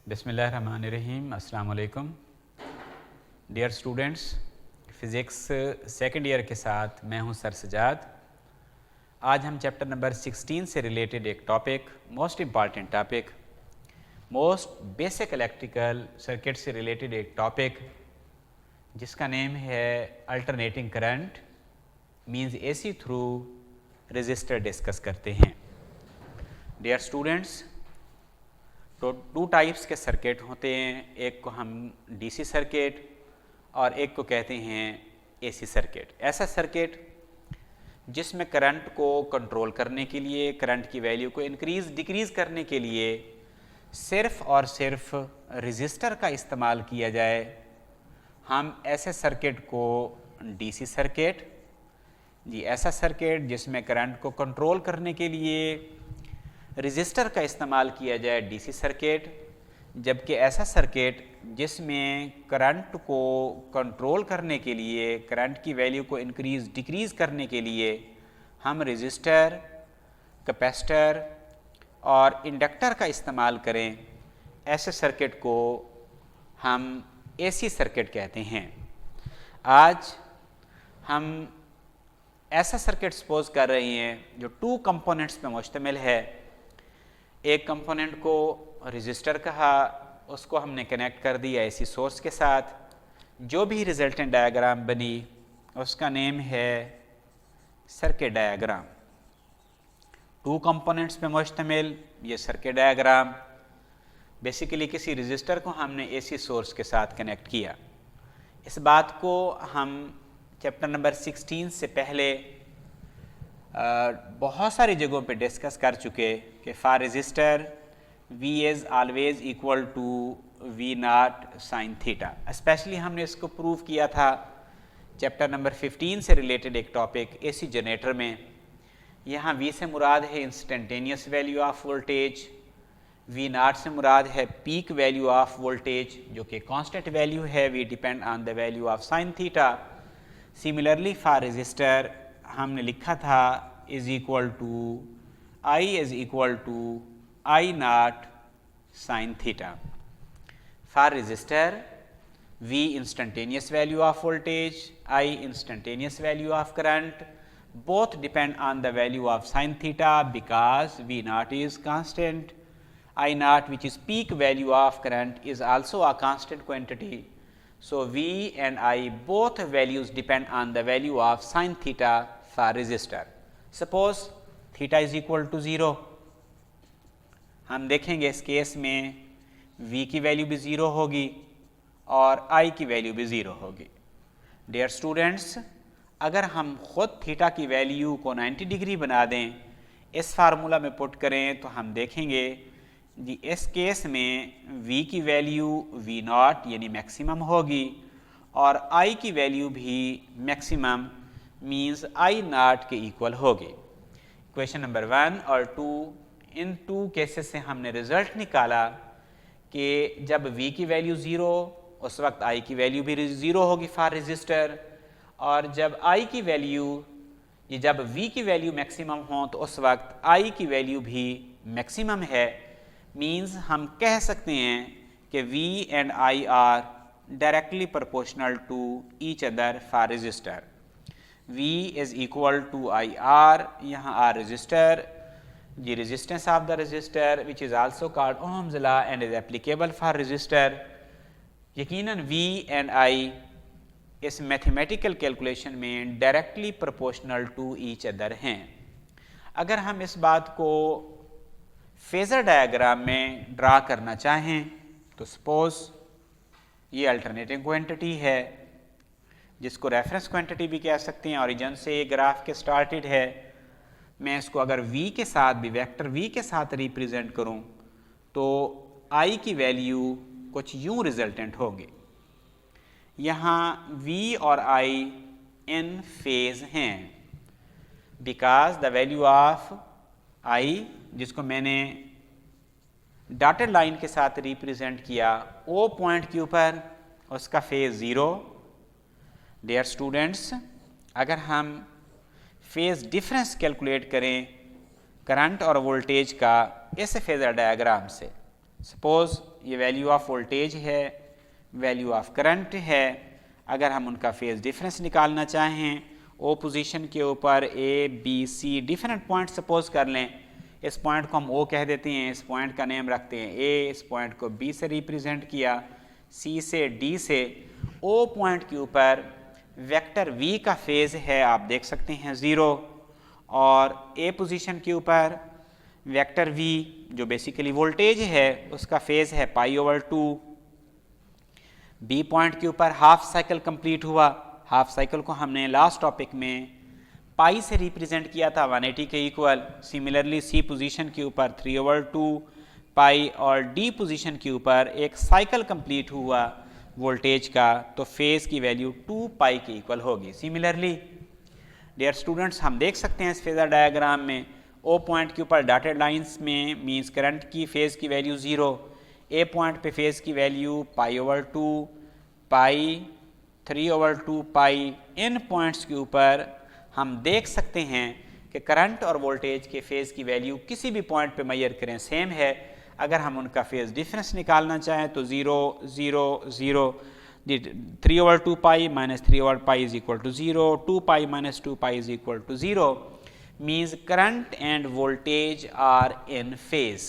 बिस्मिल्लाहिर्रहमानिर्रहीम। अस्सलाम वालेकुम dear students, physics second year के साथ मैं हूं सर सजाद। आज हम चैप्टर नंबर 16 से रिलेटेड एक topic, most important topic, most basic electrical circuit से रिलेटेड एक टॉपिक जिसका नेम है alternating current means AC through register discuss करते हैं। डियर स्टूडेंट्स, तो टू टाइप्स के सर्किट होते हैं, एक को हम डीसी सर्किट और एक को कहते हैं एसी सर्किट। ऐसा सर्किट जिसमें करंट को कंट्रोल करने के लिए, करंट की वैल्यू को इंक्रीज़ डिक्रीज़ करने के लिए सिर्फ़ और सिर्फ रजिस्टर का इस्तेमाल किया जाए, हम ऐसे सर्किट को डीसी सर्किट ऐसा सर्किट जिसमें करंट को कंट्रोल करने के लिए रजिस्टर का इस्तेमाल किया जाए डीसी सर्किट। जबकि ऐसा सर्किट जिसमें करंट को कंट्रोल करने के लिए, करंट की वैल्यू को इंक्रीज़ डिक्रीज़ करने के लिए हम रजिस्टर, कैपेसिटर और इंडक्टर का इस्तेमाल करें, ऐसे सर्किट को हम एसी सर्किट कहते हैं। आज हम ऐसा सर्किट सपोज कर रहे हैं जो टू कंपोनेंट्स पे मुश्तमिल है। एक कंपोनेंट को रजिस्टर कहा, उसको हमने कनेक्ट कर दिया एसी सोर्स के साथ। जो भी रिजल्टेंट डायग्राम बनी उसका नेम है सर्किट डायग्राम। टू कंपोनेंट्स पे मुश्तमिल ये सर्किट डायग्राम, बेसिकली किसी रजिस्टर को हमने एसी सोर्स के साथ कनेक्ट किया। इस बात को हम चैप्टर नंबर 16 से पहले बहुत सारी जगहों पे डिस्कस कर चुके कि for resistor V is always equal to V not sine theta. Specially हमने इसको प्रूव किया था चैप्टर नंबर 15 से रिलेटेड एक टॉपिक एसी जनरेटर में। यहाँ V से मुराद है instantaneous value of voltage, V not से मुराद है पीक वैल्यू ऑफ वोल्टेज जो कि कांस्टेंट वैल्यू है, V depend on the value of sine theta. Similarly for resistor हमने लिखा था is equal to I is equal to I not sine theta. For resistor V instantaneous value of voltage, I instantaneous value of current, both depend on the value of sin theta because V naught is constant, I naught which is peak value of current is also a constant quantity. So V and I both values depend on the value of sin theta for resistor. Suppose theta is equal to 0, हम देखेंगे इस case में V की value भी 0 होगी और I की value भी 0 होगी। डियर स्टूडेंट्स, अगर हम ख़ुद थीटा की वैल्यू को 90 डिग्री बना दें, इस फार्मूला में पुट करें तो हम देखेंगे जी इस केस में V की वैल्यू V नॉट यानी मैक्सिमम होगी और I की वैल्यू भी मैक्सिमम मींस I नॉट के इक्वल होगी। क्वेश्चन नंबर 1 और 2, इन टू केसेस से हमने रिज़ल्ट निकाला कि जब V की वैल्यू 0 उस वक्त I की वैल्यू भी 0 होगी फॉर रजिस्टर, और जब I की वैल्यू जब V की वैल्यू मैक्सिमम हो तो उस वक्त I की वैल्यू भी मैक्सिमम है। मींस हम कह सकते हैं कि V and I R directly proportional to each other for resistor. V is equal to I R, यहाँ R resistor, the resistance of the resistor which is also called Ohm's law and is applicable for resistor। यकीनन V and I इस mathematical calculation में directly proportional to each other हैं। अगर हम इस बात को फेज़र डायग्राम में ड्रा करना चाहें तो सपोज ये अल्टरनेटिंग क्वांटिटी है जिसको रेफरेंस क्वांटिटी भी कह सकते हैं, ओरिजिन से ये ग्राफ के स्टार्टेड है। मैं इसको अगर V के साथ भी वेक्टर V के साथ रिप्रेजेंट करूं तो I की वैल्यू कुछ यूं रिजल्टेंट होगी। यहाँ V और I इन फेज हैं because the value of I जिसको मैंने डॉटेड लाइन के साथ रिप्रेजेंट किया O पॉइंट के ऊपर, उसका फेज 0। डियर स्टूडेंट्स, अगर हम फेज डिफरेंस कैलकुलेट करें करंट और वोल्टेज का इस फेजर डायग्राम से सपोज ये वैल्यू ऑफ वोल्टेज है, वैल्यू ऑफ करंट है। अगर हम उनका फेज डिफरेंस निकालना चाहें ओ पोजीशन के ऊपर A B C different point suppose कर लें, इस पॉइंट को हम ओ कह देते हैं, इस पॉइंट का नेम रखते हैं ए, इस पॉइंट को बी से रिप्रेजेंट किया, सी से डी से। ओ पॉइंट के ऊपर वेक्टर वी का फेज है, आप देख सकते हैं 0, और ए पोजीशन के ऊपर वेक्टर वी जो बेसिकली वोल्टेज है उसका फेज है π/2। बी पॉइंट के ऊपर हाफ साइकिल कंप्लीट हुआ, हाफ साइकिल को हमने लास्ट टॉपिक में पाई से रिप्रेजेंट किया था 180 के इक्वल। सिमिलरली सी पोजीशन के ऊपर 3/2 पाई, और डी पोजीशन के ऊपर एक साइकिल कंप्लीट हुआ वोल्टेज का, तो फेज की वैल्यू 2 पाई के इक्वल होगी। सिमिलरली डियर स्टूडेंट्स, हम देख सकते हैं इस फेजर डायग्राम में ओ पॉइंट के ऊपर डॉटेड लाइंस में मींस करंट की फेज की वैल्यू 0, ए पॉइंट पे फेज की वैल्यू π/2 पाई, 3/2 पाई। इन पॉइंट्स के ऊपर हम देख सकते हैं कि करंट और वोल्टेज के फेज की वैल्यू किसी भी पॉइंट पे मेजर करें सेम है। अगर हम उनका फेज डिफरेंस निकालना चाहें तो 0 0 0, 3/2 pi minus 3/2 pi is equal to 0, 2 pi minus 2 pi is equal to 0, means current and voltage are in phase.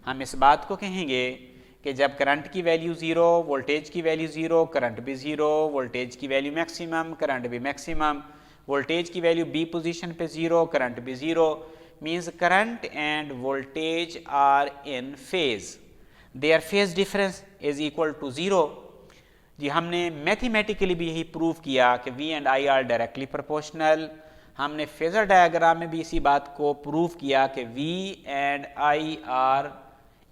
हम इस बात को कहेंगे कि जब करंट की वैल्यू 0, वोल्टेज की वैल्यू 0, करंट भी 0, वोल्टेज की वैल्यू मैक्सिमम, करंट भी मैक्सिमम, वोल्टेज की वैल्यू बी पोजीशन पे 0, करंट भी 0, means current and voltage are in phase, there phase difference is equal to 0। जी हमने मैथमेटिकली भी यही प्रूव किया कि V and I are directly proportional. हमने फेजर डायग्राम में भी इसी बात को प्रूव किया कि V and I are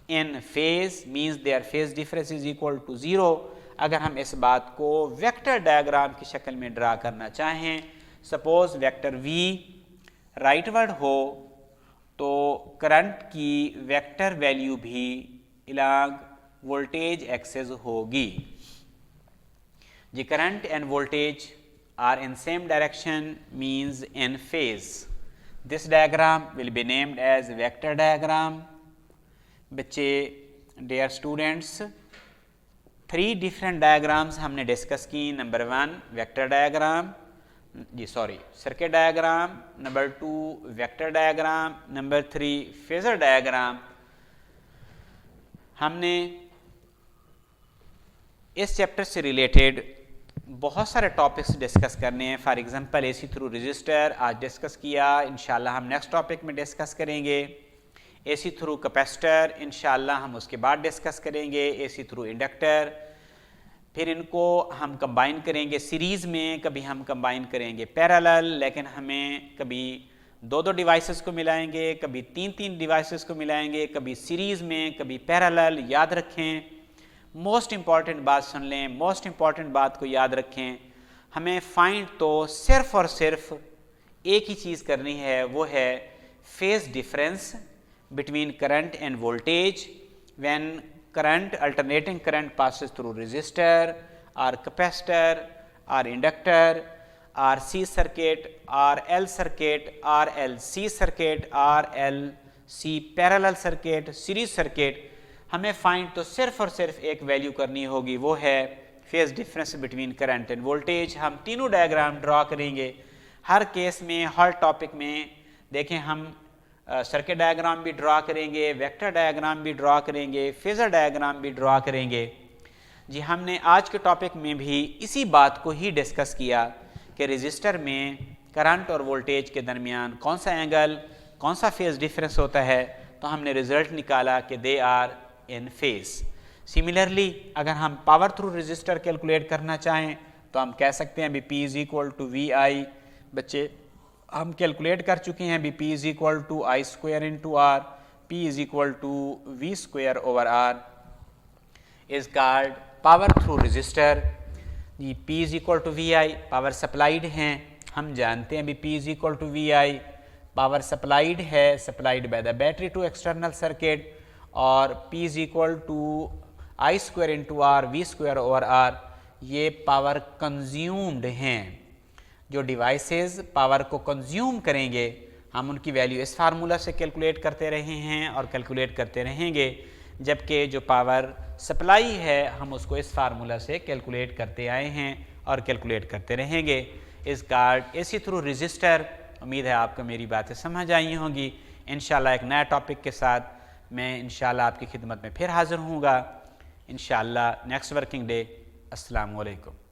in phase, means their phase difference is equal to 0। अगर हम इस बात को वेक्टर डायग्राम की शक्ल में ड्रा करना चाहें, सपोज वेक्टर वी राइटवर्ड हो, तो करंट की वेक्टर वैल्यू भी इलांग वोल्टेज एक्सेस होगी। The current and voltage are in same direction, means in phase. This diagram will be named as vector diagram. बच्चे dear students, 3 different diagrams हमने discuss की। Number 1 vector diagram, जी sorry circuit diagram, number 2 vector diagram, number 3 phasor diagram. हमने इस chapter से related बहुत सारे topics discuss करने हैं। For example AC through register आज डिस्कस किया, इंशाल्लाह हम नेक्स्ट टॉपिक में डिस्कस करेंगे। एसी थ्रू कैपेसिटर इंशाल्लाह हम उसके बाद डिस्कस करेंगे। एसी थ्रू इंडक्टर, फिर इनको हम कंबाइन करेंगे सीरीज़ में, कभी हम कंबाइन करेंगे पैरेलल, लेकिन हमें कभी 2-2 डिवाइसेस को मिलाएंगे, कभी 3-3 डिवाइसेस को मिलाएंगे, कभी सीरीज़ में, कभी पैरेलल। याद रखें, मोस्ट इम्पॉर्टेंट बात सुन लें, मोस्ट इम्पॉर्टेंट बात को याद रखें, हमें फाइंड तो सिर्फ और सिर्फ एक ही चीज़ करनी है, वो है phase difference between current and voltage when current alternating current passes through resistor or capacitor or inductor or C circuit or L circuit or LC circuit or LC parallel circuit, series circuit। हमें find तो सिर्फ और सिर्फ एक value करनी होगी, वो है phase difference between current and voltage. हम तीनों डायग्राम ड्रॉ करेंगे हर केस में, हर टॉपिक में। देखें हम सर्किट डायग्राम भी ड्रॉ करेंगे, वेक्टर डायग्राम भी ड्रॉ करेंगे, फेजर डायग्राम भी ड्रॉ करेंगे। जी हमने आज के टॉपिक में भी इसी बात को ही डिस्कस किया कि रजिस्टर में करंट और वोल्टेज के दरमियान कौन सा एंगल, कौन सा फेज डिफरेंस होता है, तो हमने रिजल्ट निकाला कि they are in phase. Similarly अगर हम पावर थ्रू रजिस्टर कैलकुलेट करना चाहें तो हम कह सकते हैं P is equal to V I. बच्चे हम कैलकुलेट कर चुके हैं P is equal to I square into R, P is equal to V square over R is called power through resistor. जी P is equal to V I power supplied हैं, हम जानते हैं P is equal to V I power supplied है, supplied by the battery to external circuit, और P is equal to I square into R, V square over R, ये power consumed हैं। जो devices power को consume करेंगे हम उनकी value इस फार्मूला से कैलकुलेट करते रहे हैं और कैलकुलेट करते रहेंगे। जबकि जो पावर सप्लाई है हम उसको इस फार्मूला से कैलकुलेट करते आए हैं और कैलकुलेट करते रहेंगे। इस गार्ड एसी थ्रू रजिस्टर, उम्मीद है आपको मेरी बातें समझ आई होंगी। इंशाल्लाह एक नया टॉपिक के साथ मैं इंशाल्लाह आपकी खिदमत में फिर हाज़िर होऊंगा इंशाल्लाह नेक्स्ट वर्किंग डे। अस्सलाम वालेकुम।